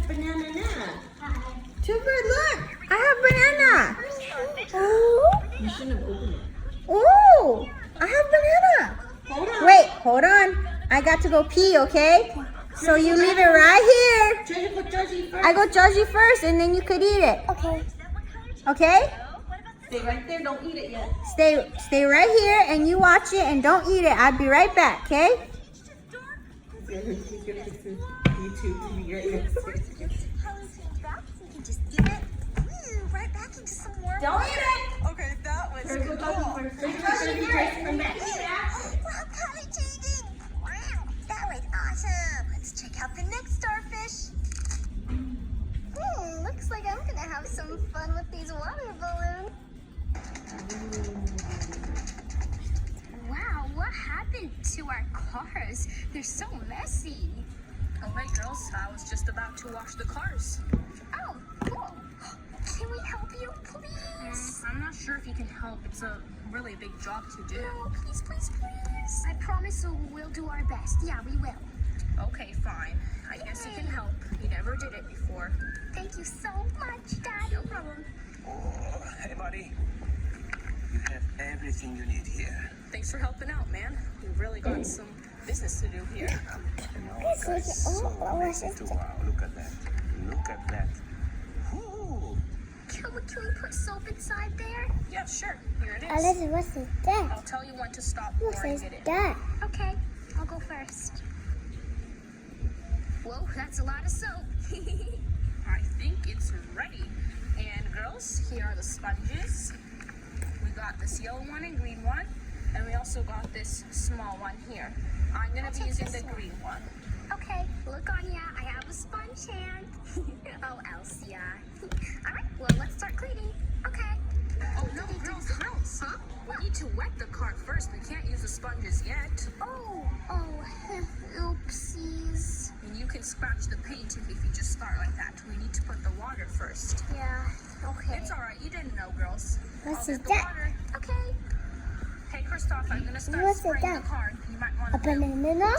banana now. Chubber, look. I have banana. You shouldn't have opened it. Oh, I have banana. Hold on. Wait, hold on. I got to go pee, okay? So you leave it right here. Treasure put Georgie first. I go Georgie first, and then you could eat it. Okay. Okay? Stay right there. Don't eat it yet. Stay right here, and you watch it, and don't eat it. I'll be right back, okay? YouTube to be right next to it. You can just give it right back into some warm Don't eat it. Okay, that was Treasure put Georgie first. Treasure put Georgie first. Come back. Wow, color changing. Wow, that was awesome. Let's check out the next starfish. Looks like I'm gonna have some fun with these water balloons. Wow, what happened to our cars? They're so messy. Oh, hey, girls. I was just about to wash the cars. Oh, cool. Can we help you, please? I'm not sure if you can help. It's a really big job to do. No, please, please, please. I promise we'll do our best. Yeah, we will. Okay, fine. I guess you can help. You never did it before. Thank you so much, Dad. No problem. Oh, hey, buddy. You have everything you need here. Thanks for helping out, man. We've really got some business to do here. This is so amazing to wow. Look at that. Look at that. Woo! Can we put soap inside there? Yeah, sure. Here it is. Alice, what's that? I'll tell you when to stop What pouring is it in. that? Okay, I'll go first. Whoa, that's a lot of soap. I think it's ready. And girls, here are the sponges. We got this yellow one and green one. And we also got this small one here. I'm going to be using the green one. Okay, look on ya. I have a sponge hand. Oh, Elsia. All right, well, let's start cleaning. Okay. Oh, no, girls. Huh? We need to wet the cart first. We can't use the sponges yet. Oh, oopsies. And you can scratch the paint if you just start like that. We need to put the water first. Yeah, okay. It's all right. You didn't know, girls. What's I'll get the that? water. Okay. Hey, Christoph, I'm going to start What's spraying that? the cart. You might want A to... banana?